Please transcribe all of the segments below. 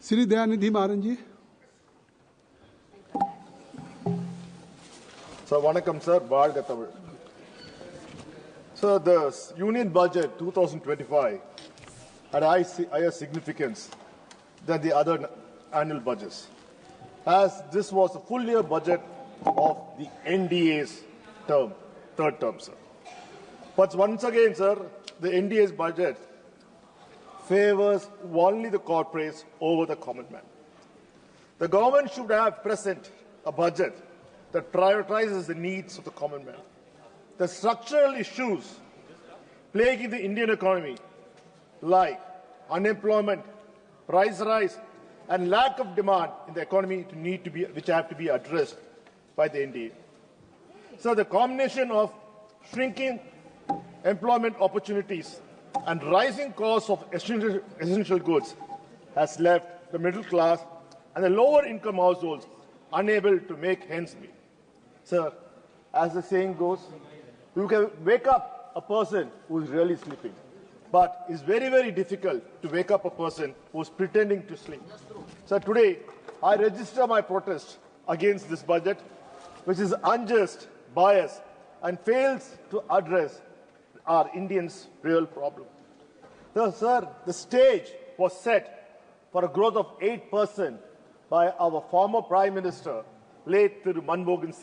Sri Dayanidhi Maran ji. Sir, vanakkam sir, Bharga Tamil. Sir, the Union Budget 2025 had higher significance than the other annual budgets, as this was a full year budget of the NDA's third term, sir. But once again, sir, the NDA's budget favors only the corporates over the common man. The government should have present a budget that prioritizes the needs of the common man. The structural issues plaguing the Indian economy, like unemployment, price rise, and lack of demand in the economy, which have to be addressed by the NDA. So the combination of shrinking employment opportunities and rising costs of essential goods has left the middle class and the lower income households unable to make ends meet. Sir, as the saying goes, you can wake up a person who is really sleeping, but it's very, very difficult to wake up a person who is pretending to sleep. So today, I register my protest against this budget, which is unjust, biased, and fails to address our Indians' real problem. So, sir, the stage was set for a growth of 8% by our former Prime Minister, late Thiru Manmohan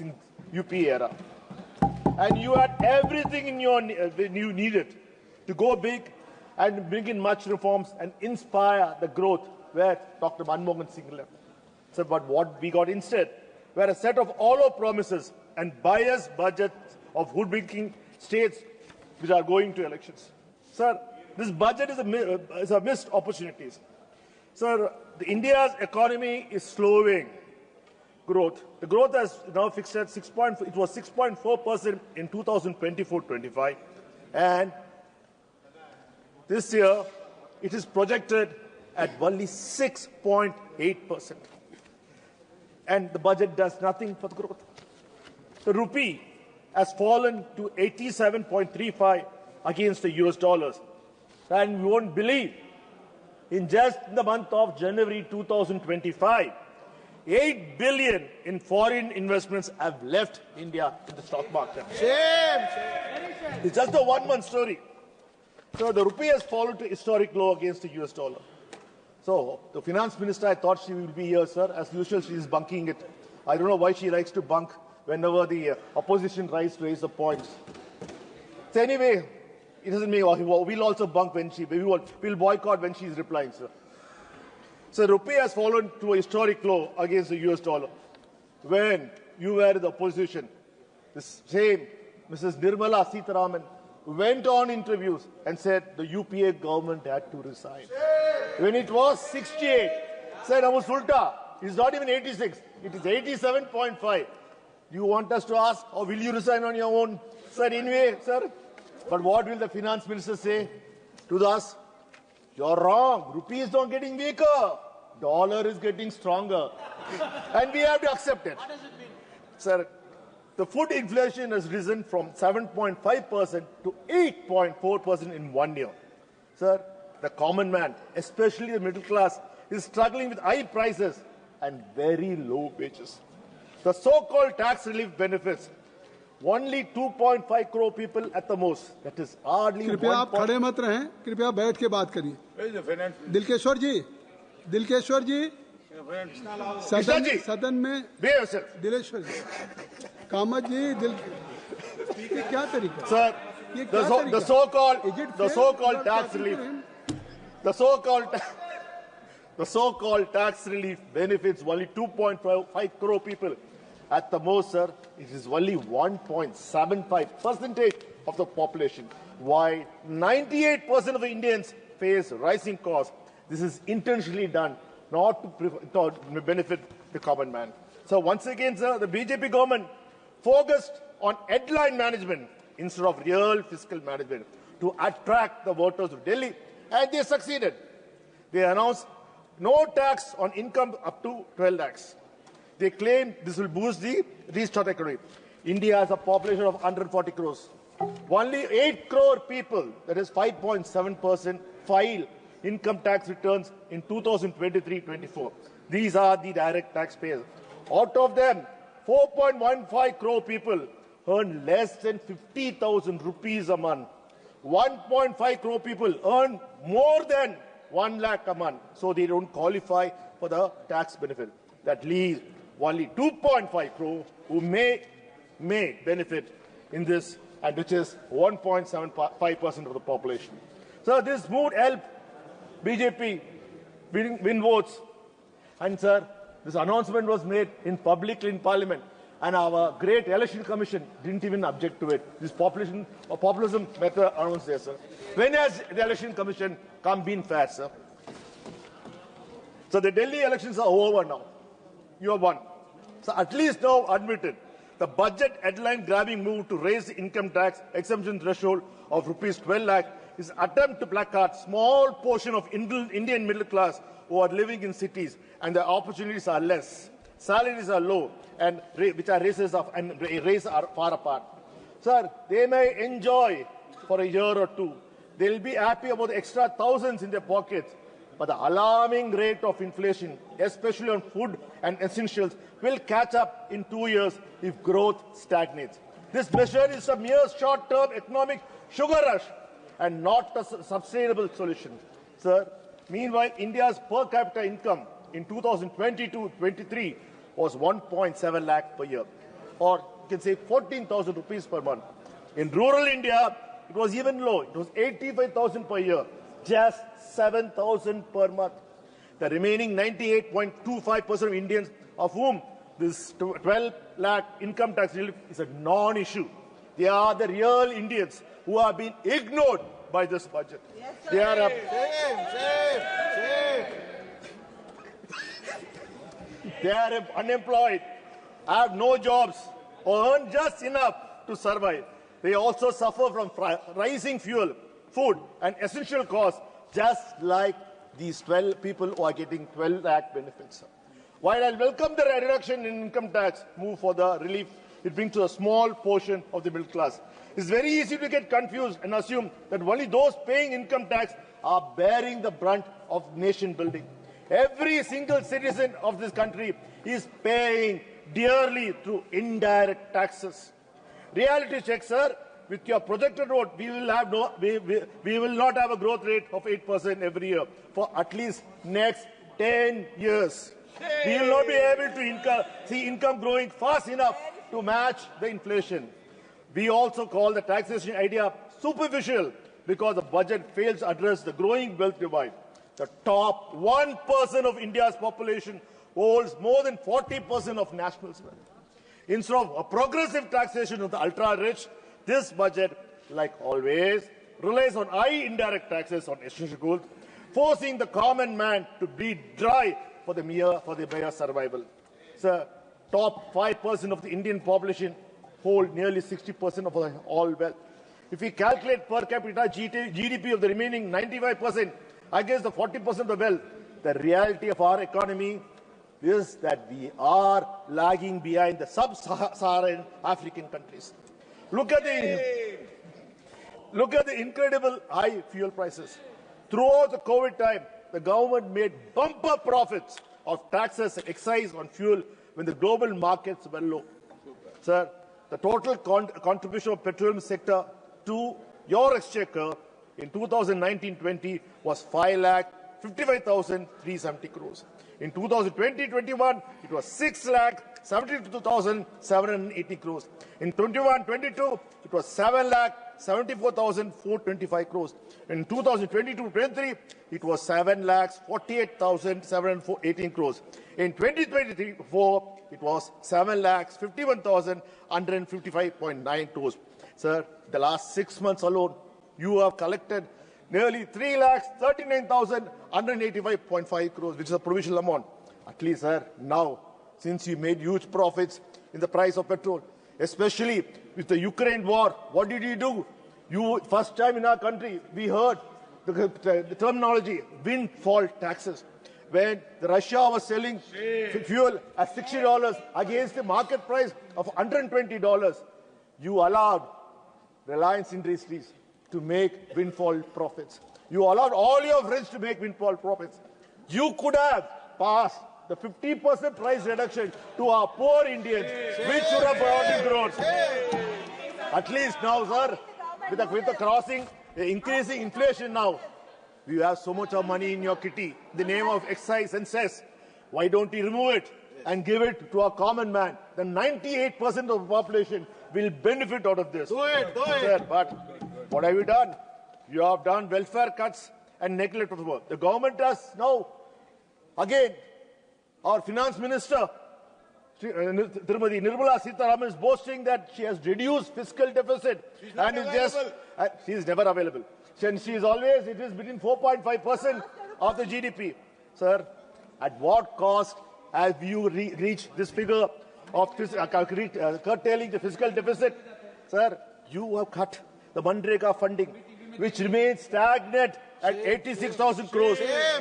UP era. And you had everything in you needed to go big and bring in much reforms and inspire the growth where Dr. Manmohan Singh left. So, but what we got instead were a set of hollow promises and biased budgets of hoodwinking states which are going to elections. Sir, this budget is a missed opportunities. Sir, India's economy is slowing growth. The growth has now fixed at 6.4% in 2024-25, and this year it is projected at only 6.8%. And the budget does nothing for the growth. The rupee has fallen to 87.35 against the US dollars. And you won't believe, in just the month of January 2025, 8 billion in foreign investments have left India in the stock market. Shame! It's just a one-month story. So the rupee has fallen to historic low against the US dollar. So the finance minister, I thought she would be here, sir. As usual, she is bunking it. I don't know why she likes to bunk whenever the opposition tries to raise the points. So anyway, it doesn't mean we'll also bunk when we'll boycott when she's replying, sir. So rupee has fallen to a historic low against the US dollar. When you were in the opposition, the same Mrs. Nirmala Sitharaman went on interviews and said the UPA government had to resign. When it was 68, said Abu Sulta, it's not even 86, it is 87.5. Do you want us to ask, or will you resign on your own? Sir, anyway, sir. But what will the finance minister say to us? You're wrong. Rupee is not getting weaker. Dollar is getting stronger. And we have to accept it. What does it mean? Sir, the food inflation has risen from 7.5% to 8.4% in 1 year. Sir, the common man, especially the middle class, is struggling with high prices and very low wages. The so-called tax relief benefits only 2.5 crore people at the most. That is hardly. कृपया आप खड़े मत रहें, कृपया बैठ के बात करिए. दिलकेश्वर जी, सदन में दिलेश्वर जी, कामत जी, ये क्या तरीका? Sir, the so-called tax relief, the so-called tax relief benefits only 2.5 crore people. At the most, sir, it is only 1.75% of the population. Why 98% of the Indians face rising costs. This is intentionally done not to benefit the common man. So once again, sir, the BJP government focused on headline management instead of real fiscal management to attract the voters of Delhi, and they succeeded. They announced no tax on income up to 12 lakhs. They claim this will boost the restart economy. India has a population of 140 crores. Only 8 crore people, that is 5.7%, file income tax returns in 2023-24. These are the direct taxpayers. Out of them, 4.15 crore people earn less than 50,000 rupees a month. 1.5 crore people earn more than 1 lakh a month, so they don't qualify for the tax benefit. That leaves only 2.5 crore who may benefit in this, and which is 1.75% of the population. So this would help BJP win votes. And sir, this announcement was made publicly in Parliament, and our great election commission didn't even object to it. This populism method announced there, sir. When has the election commission been fair, sir? So the Delhi elections are over now. You have won. So at least now admit it. The budget headline-grabbing move to raise the income tax exemption threshold of rupees 12 lakh is an attempt to placard small portion of Indian middle class who are living in cities and the opportunities are less, salaries are low, and which are races are far apart. Sir, they may enjoy for a year or two. They'll be happy about the extra thousands in their pockets. But the alarming rate of inflation, especially on food and essentials, will catch up in 2 years if growth stagnates. This measure is a mere short-term economic sugar rush and not a sustainable solution. Sir, meanwhile, India's per capita income in 2022-23 was 1.7 lakh per year, or you can say 14,000 rupees per month. In rural India, it was even low. It was 85,000 per year, just 7,000 per month. The remaining 98.25% of Indians, of whom this 12 lakh income tax relief is a non-issue. They are the real Indians who have been ignored by this budget. Yes, they are they are unemployed, have no jobs, or earn just enough to survive. They also suffer from rising fuel, food, and essential costs, just like these 12 people who are getting 12 lakh benefits. While I welcome the reduction in income tax move for the relief it brings to a small portion of the middle class, it's very easy to get confused and assume that only those paying income tax are bearing the brunt of nation building. Every single citizen of this country is paying dearly through indirect taxes. Reality check, sir. With your projected growth, we will not have a growth rate of 8% every year for at least next 10 years. We will not be able to see income growing fast enough to match the inflation. We also call the taxation idea superficial because the budget fails to address the growing wealth divide. The top 1% of India's population holds more than 40% of national wealth. Instead of a progressive taxation of the ultra-rich, this budget, like always, relies on high indirect taxes on essential goods, forcing the common man to bleed dry for the mere survival. Sir, top 5% of the Indian population hold nearly 60% of all wealth. If we calculate per capita GDP of the remaining 95% against the 40% of the wealth, the reality of our economy is that we are lagging behind the sub-Saharan African countries. Look at the incredible high fuel prices. Throughout the COVID time, the government made bumper profits of taxes and excise on fuel when the global markets were low. Sir, the total contribution of petroleum sector to your exchequer in 2019-20 was 5,55,370 crores. In 2020-21, it was 6,72,780 crores. In 21-22, it was 7,74,425 crores. In 2022-23, it was 7,48,718 crores. In 2023-24, it was 7,51,155.9 crores. Sir, the last 6 months alone, you have collected nearly 3,39,185.5 crores, which is a provisional amount. At least, sir, now, since you made huge profits in the price of petrol, especially with the Ukraine war, what did you do? First time in our country, we heard the terminology, windfall taxes. When Russia was selling fuel at $60 against the market price of $120, you allowed Reliance Industries to make windfall profits. You allowed all your friends to make windfall profits. You could have passed the 50% price reduction to our poor Indians, which should have brought in growth. At least now, sir, with the crossing, increasing inflation now, you have so much of money in your kitty, the name of excise and cess. Why don't you remove it and give it to a common man? Then 98% of the population will benefit out of this. Do it. Sir, but what have you done? You have done welfare cuts and neglect of the work. The government has now, again, our finance minister, Nirmala Sitharaman, is boasting that she has reduced fiscal deficit. She is never available. She is always, it is between 4.5% of the GDP. Sir, at what cost have you reached this figure of curtailing the fiscal deficit? Sir, you have cut the Munnetra funding, which remains stagnant at 86,000 crores,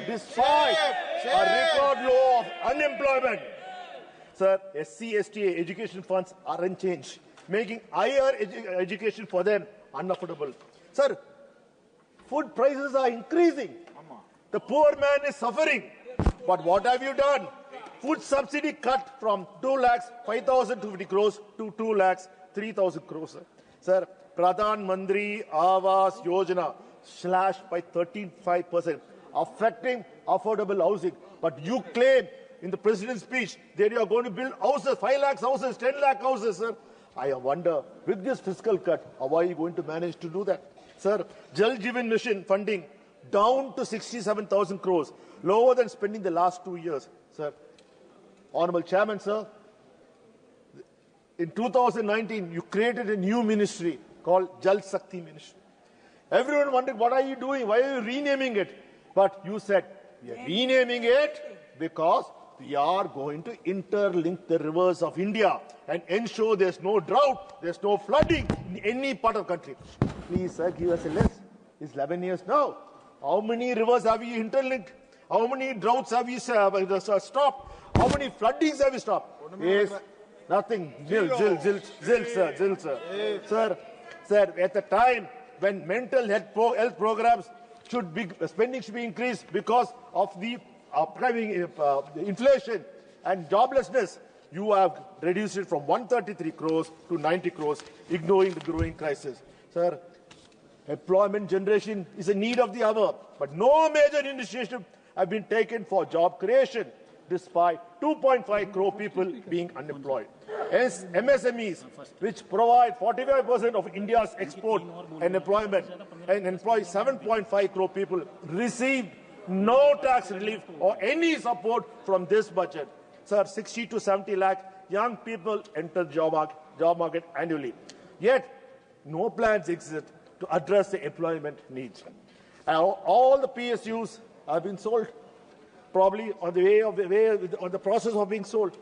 despite a record low of unemployment. Sir, SC/ST education funds are unchanged, making higher education for them unaffordable. Sir, food prices are increasing. The poor man is suffering. But what have you done? Food subsidy cut from 2,05,250 crores to 2,03,000 crores. Sir, Pradhan Mantri Awas Yojana slashed by 13.5%, affecting affordable housing. But you claim in the president's speech that you are going to build houses, 5 lakh houses, 10 lakh houses, sir. I wonder, with this fiscal cut, how are you going to manage to do that? Sir, Jal Jeevan Mission funding down to 67,000 crores, lower than spending the last 2 years. Sir, Honorable Chairman, sir, in 2019, you created a new ministry called Jal Shakti Ministry. Everyone wondered, what are you doing? Why are you renaming it? But you said, we are renaming it because we are going to interlink the rivers of India and ensure there's no drought, there's no flooding in any part of the country. Please, sir, give us a list. It's 11 years now. How many rivers have you interlinked? How many droughts have you stopped? How many floodings have you stopped? Yes, nothing. Zil, sir. Sir, at the time when mental health programs spending should be increased because of the upcoming inflation and joblessness, you have reduced it from 133 crores to 90 crores, ignoring the growing crisis. Sir, employment generation is a need of the hour, but no major initiative have been taken for job creation, despite 2.5 crore people being unemployed. As MSMEs, which provide 45% of India's export and employment and employ 7.5 crore people, received no tax relief or any support from this budget. Sir, 60 to 70 lakh young people enter job market annually. Yet, no plans exist to address the employment needs. All the PSUs have been sold, probably on the process of being sold.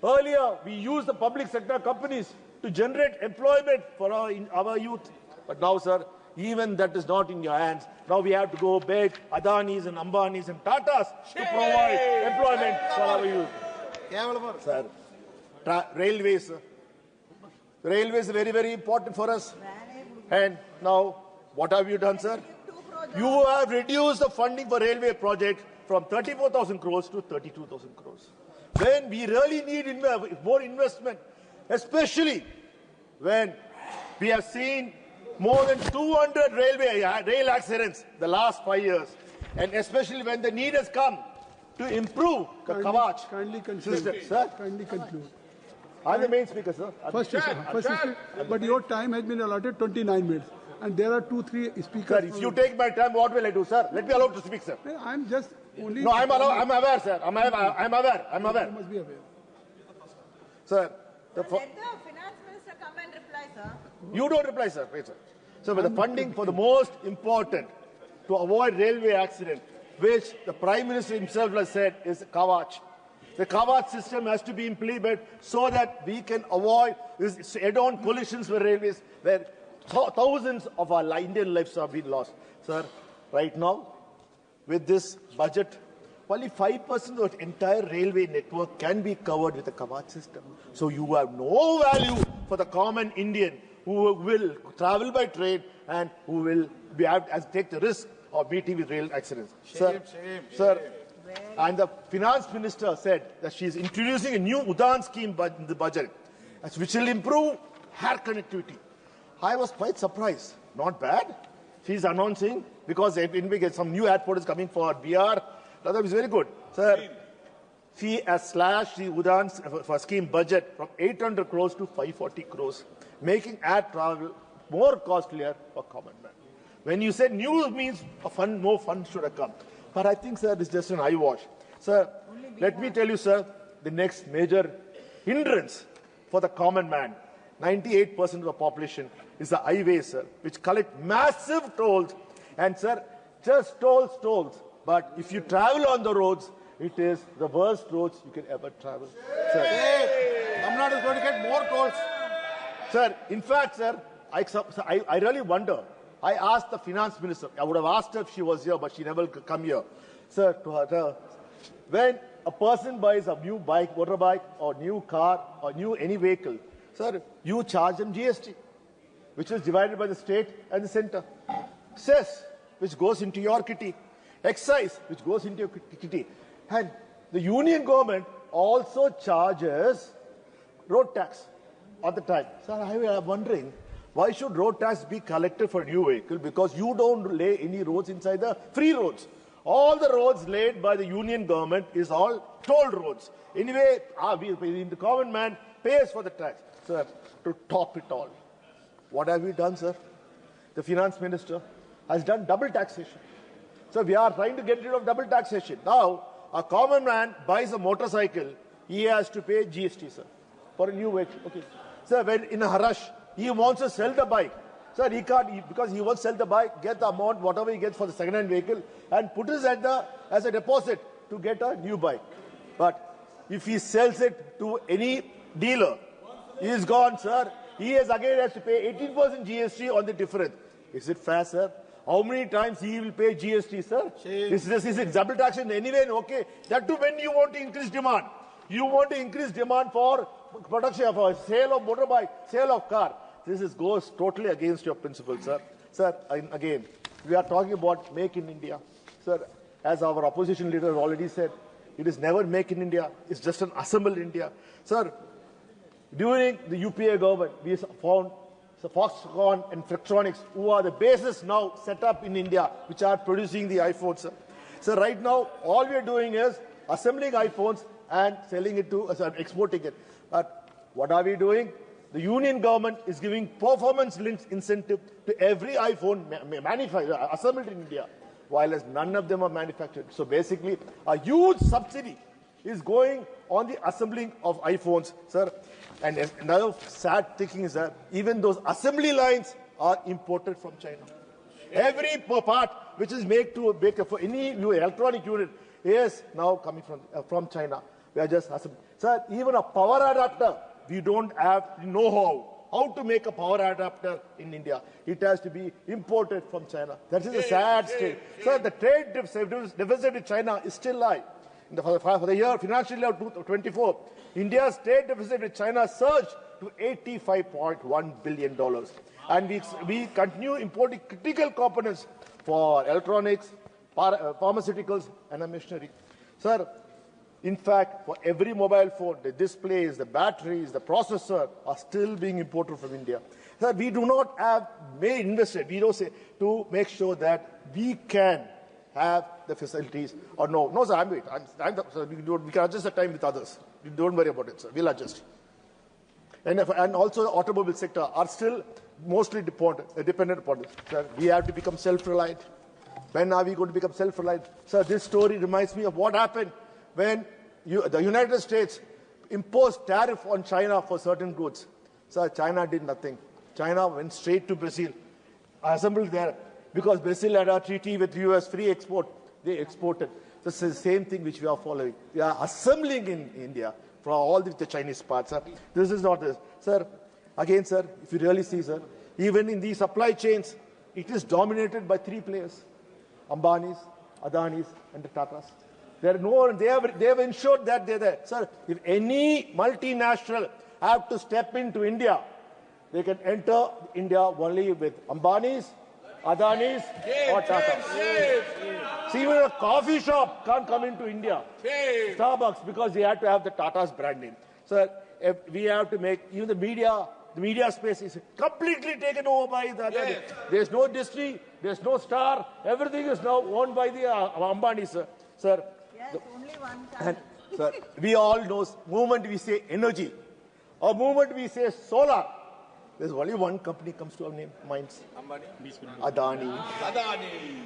Earlier, we used the public sector companies to generate employment for our youth. But now, sir, even that is not in your hands. Now we have to go beg Adanis and Ambanis and Tatas to provide employment for our youth. Sir, railways, sir. Railways are very, very important for us. And now, what have you done, sir? You have reduced the funding for railway projects from 34,000 crores to 32,000 crores. When we really need more investment, especially when we have seen more than 200 rail accidents the last 5 years, and especially when the need has come to improve the Kavach system. Sir? Kindly conclude. I'm the main speaker, sir. First, but your time has been allotted 29 minutes. And there are 2-3 speakers. Sir, if you take my time, what will I do, sir? Let me allow to speak, sir. I'm just only... No, I'm aware, sir. I'm aware. You must be aware. Sir. Let the finance minister come and reply, sir. You don't reply, sir. Wait, sir. So, with the funding for the most important to avoid railway accident, which the Prime Minister himself has said is Kavach. The Kavach system has to be implemented so that we can avoid these head-on collisions with railways, where thousands of our Indian lives have been lost. Sir, right now, with this budget, only 5% of the entire railway network can be covered with the Kavach system. So you have no value for the common Indian who will travel by train and who will take the risk or meeting with rail accidents. Sir, and the finance minister said that she is introducing a new Udan scheme in the budget, which will improve air connectivity. I was quite surprised. Not bad. She's announcing because some new airport is coming for BR. That is very good. Sir, she has slashed the Udan scheme budget from 800 crores to 540 crores, making air travel more costlier for common man. When you say new means more funds should have come. But I think, sir, this is just an eyewash. Sir, let me tell you, sir, the next major hindrance for the common man, 98% of the population, is the highways, sir, which collect massive tolls. And, sir, just tolls. But if you travel on the roads, it is the worst roads you can ever travel. Sir, Tamil Nadu is going to get more tolls. Sir, in fact, sir, I really wonder. I asked the finance minister. I would have asked her if she was here, but she never come here. Sir, to her, when a person buys a new bike, motorbike, or new car, or any vehicle, sir, you charge them GST, which is divided by the state and the centre. Cess, which goes into your kitty. Excise, which goes into your kitty. And the union government also charges road tax at the time. Sir, I am wondering, why should road tax be collected for a new vehicle? Because you don't lay any roads inside the free roads. All the roads laid by the union government is all toll roads. Anyway, the common man pays for the tax. Sir, to top it all, what have we done, sir? The finance minister has done double taxation. So we are trying to get rid of double taxation. Now, a common man buys a motorcycle, he has to pay GST, sir, for a new vehicle. Okay. Sir, when in a rush, he wants to sell the bike. Sir, he can't, because he wants to sell the bike, get the amount, whatever he gets for the second-hand vehicle, and put it as a deposit to get a new bike. But if he sells it to any dealer, he is gone, sir. He has to pay 18% GST on the difference. Is it fair, sir? How many times he will pay GST, sir? Is it double taxation anyway? Okay. That too when you want to increase demand. You want to increase demand for production, for sale of motorbike, sale of car. This goes totally against your principle, sir. Sir, again, we are talking about make in India. Sir, as our opposition leader already said, it is never make in India. It's just an assembled India. Sir, during the UPA government, we found Foxconn and Flextronics, who are the bases now set up in India, which are producing the iPhones. Sir. So right now, all we are doing is assembling iPhones and selling it to, exporting it. But what are we doing? The union government is giving performance-linked incentive to every iPhone assembled in India, while none of them are manufactured. So basically, a huge subsidy is going on the assembling of iPhones, sir. And another sad thing is that even those assembly lines are imported from China. Every part which is made for any new electronic unit is now coming from China. We are just assembling. Sir, even a power adapter, we don't have know-how how to make a power adapter in India. It has to be imported from China. That is a sad state. Sir, the trade deficit with China is still high. For the year, financial year 2024, India's trade deficit with China surged to $85.1 billion. And we continue importing critical components for electronics, pharmaceuticals, and machinery. Sir, in fact, for every mobile phone, the displays, the batteries, the processor are still being imported from India. Sir, we do not have invested, we don't say, to make sure that we can have the facilities or no. No, sir, sir, we can adjust the time with others. Don't worry about it, sir. We'll adjust. And also the automobile sector are still mostly dependent upon this. Sir, we have to become self-reliant. When are we going to become self-reliant? Sir, this story reminds me of what happened when the United States imposed tariff on China for certain goods. Sir, China did nothing. China went straight to Brazil, assembled there, because Brazil had a treaty with US, free export. They exported. This is the same thing which we are following. We are assembling in India from all the Chinese parts. Sir. This is not this. Sir, again, sir, if you really see, sir, even in these supply chains, it is dominated by three players: Ambani's, Adani's, and the Tatas. They have ensured that they're there. Sir, if any multinational have to step into India, they can enter India only with Ambani's, Adanis or Tata. See, even a coffee shop can't come into India. Starbucks, because they had to have the Tata's brand name. So we have to make, even the media space is completely taken over by the Adani. There's no Disney, there's no Star, everything is now owned by the Ambani, sir. Sir, Yes, only one and, time. sir, we all know, moment we say energy, or moment we say solar, there's only one company comes to our minds. Adani.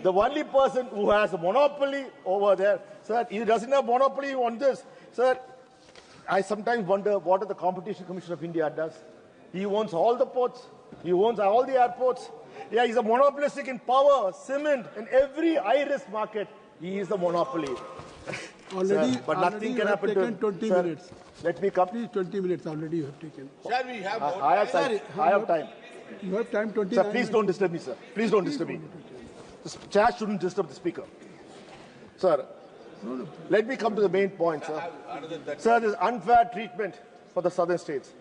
The only person who has a monopoly over there, sir, he doesn't have monopoly on this. Sir, I sometimes wonder what the Competition Commission of India does. He owns all the ports. He owns all the airports. Yeah, he's a monopolistic in power, cement, and every high-risk market. He is the monopoly. Already, Sir, but nothing can happen to him. 20 Sir, minutes. let me come. Please, 20 minutes already you have taken. Shall we have more I have time? time. I have time. You have time 29 Sir, please minutes. don't disturb me, sir. Please don't disturb me. The chat shouldn't disturb the speaker. Sir, let me come to the main point, sir. Sir, this unfair treatment for the southern states.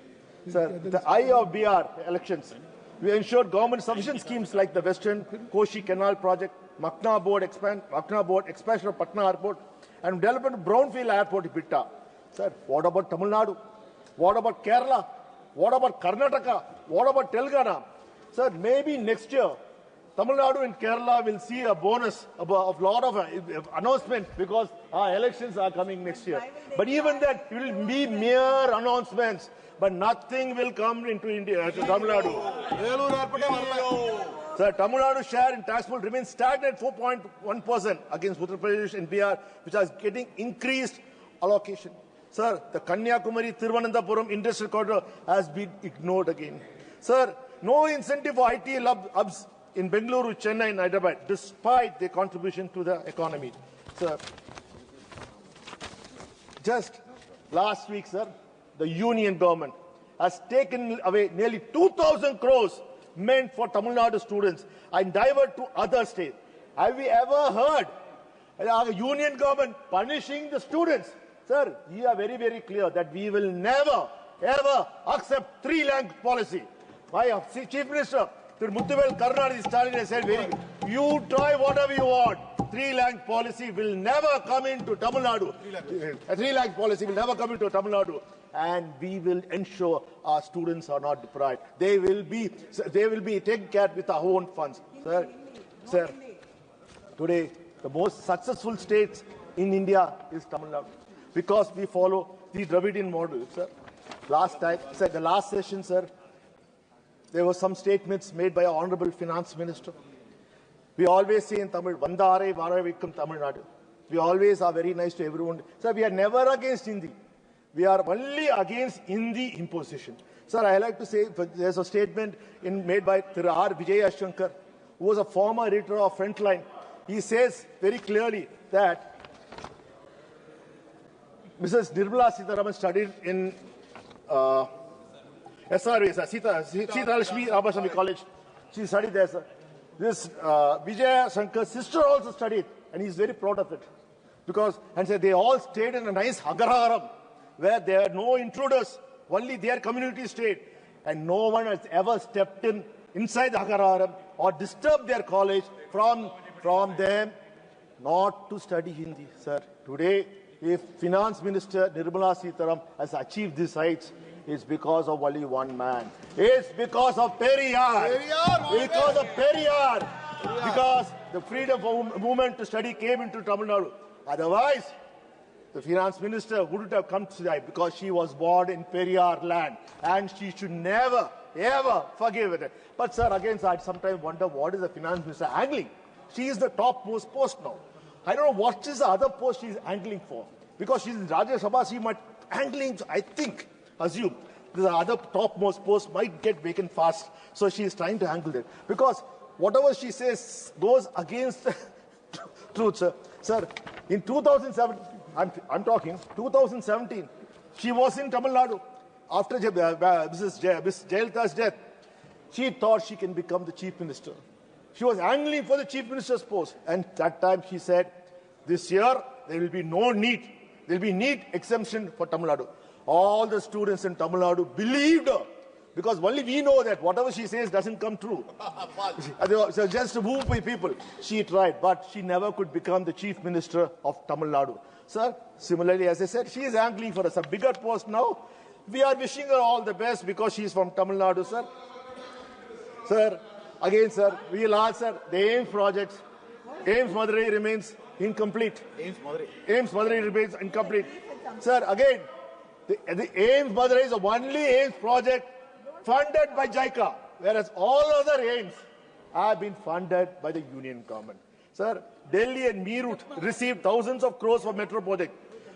Sir, the eye of BR elections, we ensured government sufficient schemes like the Western Koshi Canal project, Makna Board expansion of Patna Airport, and development of Brownfield Airport in Pitta. Sir, what about Tamil Nadu? What about Kerala? What about Karnataka? What about Telangana? Sir, maybe next year, Tamil Nadu and Kerala will see a bonus of lot of announcement because our elections are coming next year. But even that will be mere announcements. But nothing will come into India, to Tamil Nadu. Sir, Tamil Nadu's share in tax pool remains stagnant 4.1% against Uttar Pradesh and Bihar, which are getting increased allocation. Sir, the Kanyakumari Thiruvananthapuram industrial corridor has been ignored again. Sir, no incentive for IT hubs in Bengaluru, Chennai and Hyderabad, despite their contribution to the economy. Sir, just last week, sir, the union government has taken away nearly 2,000 crores meant for Tamil Nadu students and divert to other states. Have we ever heard our union government punishing the students? Sir, we are very, very clear that we will never, ever accept three-language policy. My Chief Minister, Muthuvel Karnataka Stalin has said, you try whatever you want. Three-language policy will never come into Tamil Nadu. A three-language policy will never come into Tamil Nadu. And we will ensure our students are not deprived. They will be taken care with our own funds. Sir, today the most successful states in India is Tamil Nadu because we follow the Dravidian model. Sir, last time, sir, the last session, sir, there were some statements made by our Honorable Finance Minister. We always say in Tamil, Vandare Varavikkum Tamil Nadu. We always are very nice to everyone. Sir, we are never against Hindi. We are only against Hindi imposition. Sir, I like to say, there's a statement made by Thiru R. Vijaya Shankar, who was a former editor of Frontline. He says very clearly that Mrs. Nirmala Sitharaman studied in SRV, Sita Ramaswamy College. She studied there, sir. This Vijaya Shankar's sister also studied, and he's very proud of it. Because, and said they all stayed in a nice Agaraharam, where there are no intruders, only their community stayed. And no one has ever stepped inside the Agaraharam or disturbed their college from them not to study Hindi. Sir, today, if Finance Minister Nirmala Sitharaman has achieved these heights, it's because of only one man. It's because of Periyar. Because of Periyar. Because the freedom of movement to study came into Tamil Nadu. Otherwise, the finance minister wouldn't have come today because she was born in Periyar land and she should never, ever forgive it. But sir, again, I sometimes wonder what is the finance minister handling? She is the topmost post now. I don't know what is the other post she is handling for. Because she's in Rajya Sabha, she might handling, I think, assume, the other topmost post might get vacant fast. So she is trying to handle it. Because whatever she says goes against the truth, sir. Sir, in 2007, I'm talking 2017, she was in Tamil Nadu after Mrs. Jayalalitha's death. She thought she can become the chief minister. She was angling for the chief minister's post, and that time she said, "This year there will be no NEET. There will be NEET exemption for Tamil Nadu." All the students in Tamil Nadu believed her because only we know that whatever she says doesn't come true. So just to move people, she tried, but she never could become the Chief Minister of Tamil Nadu. Sir, similarly, as I said, she is angling for a bigger post now. We are wishing her all the best because she is from Tamil Nadu, sir. Sir, again, sir, we will ask, sir, the AIMS projects, AIMS Madurai remains incomplete. AIMS Madurai remains incomplete. Sir, again, the AIMS Madurai is the only AIMS project funded by JICA, whereas all other AIMS have been funded by the Union government. Sir, Delhi and Meerut received thousands of crores for metro project,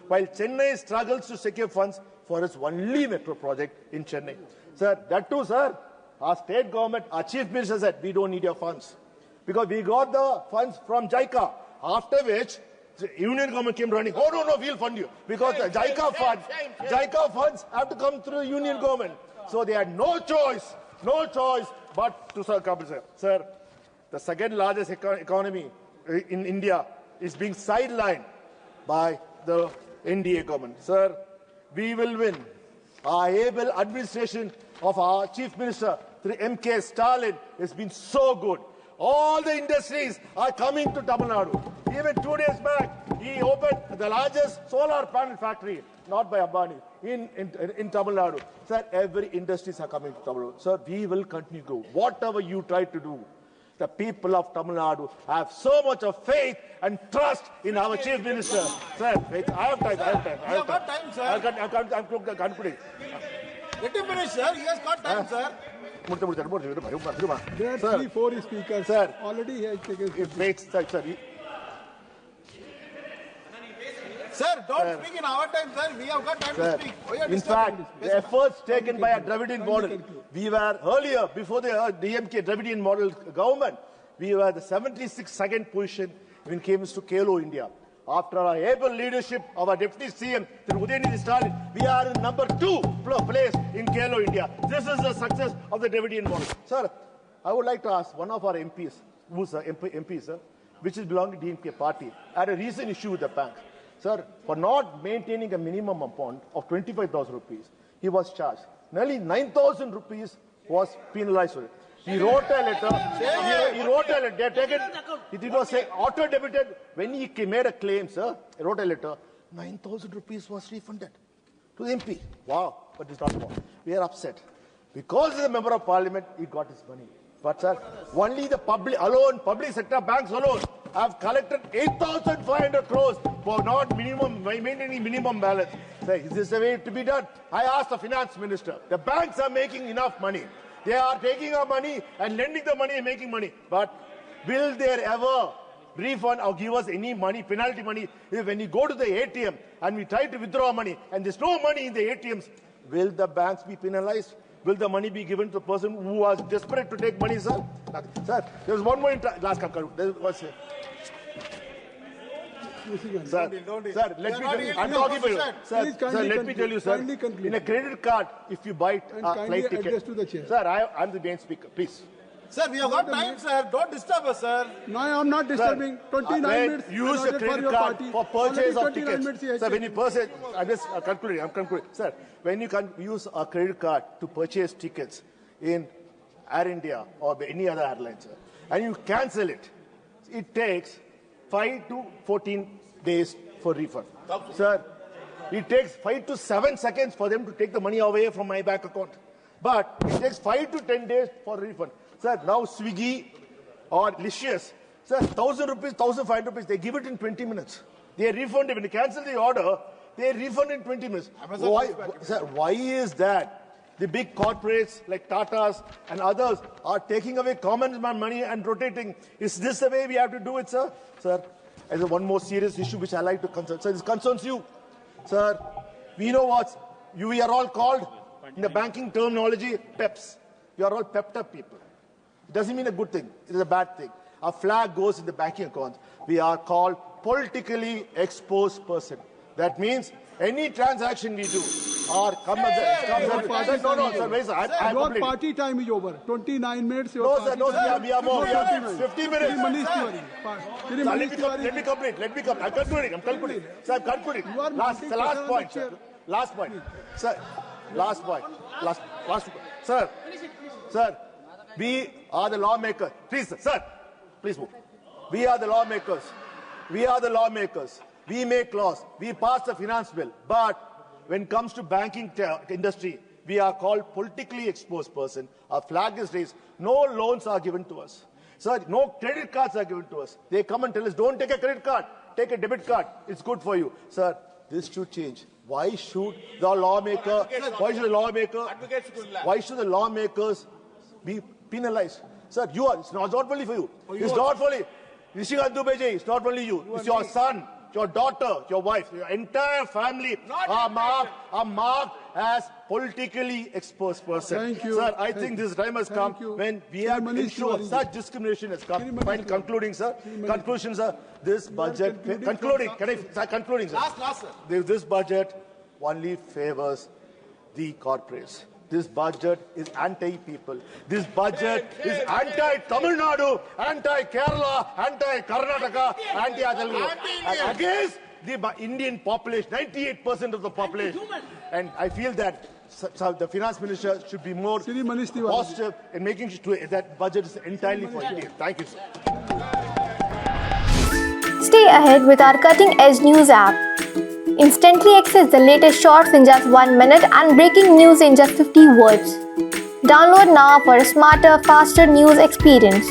while Chennai struggles to secure funds for its only metro project in Chennai. Sir, that too, sir, our state government, our chief minister said, we don't need your funds, because we got the funds from JICA, after which the Union government came running, oh no, we'll fund you, because the JICA funds have to come through the Union government. So they had no choice but to compensate. Sir, the second largest economy in India is being sidelined by the NDA government. Sir, we will win. Our able administration of our Chief Minister, M.K. Stalin, has been so good. All the industries are coming to Tamil Nadu. Even 2 days back, he opened the largest solar panel factory, not by Ambani, in Tamil Nadu. Sir, every industries are coming to Tamil Nadu. Sir, we will continue to go. Whatever you try to do, the people of Tamil Nadu have so much of faith and trust in our Chief Minister. Sir, wait, I have time. You have got time, sir. I'm concluding. Let him finish, sir. He has got time, sir. There are 3-4 speakers. Sir, already he has taken. It makes, sir. Sir, don't speak in our time, sir. We have got time to speak. In fact, the efforts taken by a Dravidian model, we were earlier, before the DMK Dravidian model government, we were the 76nd position when it came to KLO India. After our able leadership of our Deputy CM, Dayanidhi Stalin, we are in number 2 place in KLO India. This is the success of the Dravidian model. Sir, I would like to ask one of our MPs, who's MP, sir, which is belonging to DMK party, had a recent issue with the bank. Sir, for not maintaining a minimum amount of 25,000 rupees, he was charged. Nearly 9,000 rupees was penalized for it. He wrote a letter. He wrote a letter. It was auto-debited. When he made a claim, sir, he wrote a letter. 9,000 rupees was refunded to the MP. Wow, but it's not more. We are upset. Because he's a member of parliament, he got his money. But, sir, only the public sector banks alone have collected 8,500 crores for not maintaining minimum balance. Sir, is this the way to be done? I asked the finance minister. The banks are making enough money. They are taking our money and lending the money and making money. But will they ever refund or give us any money, penalty money, when we go to the ATM and we try to withdraw money and there's no money in the ATMs? Will the banks be penalized? Will the money be given to the person who was desperate to take money, sir? Sir, there's one more last conclusion. There was Sir, let me tell you. I'm talking about you. Sir, let me tell you, sir. In a credit card, if you buy a flight ticket, sir, I'm the main speaker. Please. Sir, we have got time, sir. Don't disturb us, sir. No, I'm not disturbing. 29 minutes. Use a credit card for purchase of tickets. Sir, when you purchase, I'm just concluding. Sir, when you can use a credit card to purchase tickets in Air India or any other airline, sir, and you cancel it, it takes 5 to 14 days for refund. Sir, it takes 5 to 7 seconds for them to take the money away from my bank account. But it takes 5 to 10 days for refund. Sir, now Swiggy or Licious, sir, 1,000 rupees, 1,500 rupees, they give it in 20 minutes. They refund it. When you cancel the order, they refund in 20 minutes. Why is that? The big corporates like Tatas and others are taking away common man money and rotating. Is this the way we have to do it, sir? Sir, there's one more serious issue which I like to concern. Sir, this concerns you. Sir, we know what we are all called in the banking terminology, PEPs. We are all pepped up people. It doesn't mean a good thing. It is a bad thing. Our flag goes in the banking account. We are called politically exposed person. That means any transaction we do or Your party time is over. 29 minutes. No, sir, we are more. We have 50 minutes. Let me complete. I'm concluding. Sir, I'm concluding. Last point, sir. Last point. Sir, Last point. Last. Sir, we are the lawmakers. Please, sir, please move. We are the lawmakers. We make laws. We pass the finance bill. But when it comes to banking industry, we are called politically exposed person. Our flag is raised. No loans are given to us. Sir, no credit cards are given to us. They come and tell us, don't take a credit card, take a debit card. It's good for you. Sir, this should change. Why should the lawmakers be penalized? Sir, it's not only for you. It's not only Nishikant Dubeji, it's not only you. It's your son, your daughter, your wife, your entire family are marked as politically exposed person. Thank you. Sir, I think this time has come when we have to ensure such discrimination has come. Concluding, sir. Conclusion, sir. This budget, concluding, concluding, sir. Last, sir. This budget only favors the corporates. This budget is anti-people. This budget is anti-Tamil Nadu, anti-Kerala, anti-Karnataka, anti-Adal, against the Indian population, 98% of the population. And I feel that the finance minister should be more positive in making sure that budget is entirely for India. Thank you, sir. Stay ahead with our cutting-edge news app. Instantly access the latest shorts in just 1 minute and breaking news in just 50 words. Download now for a smarter, faster news experience.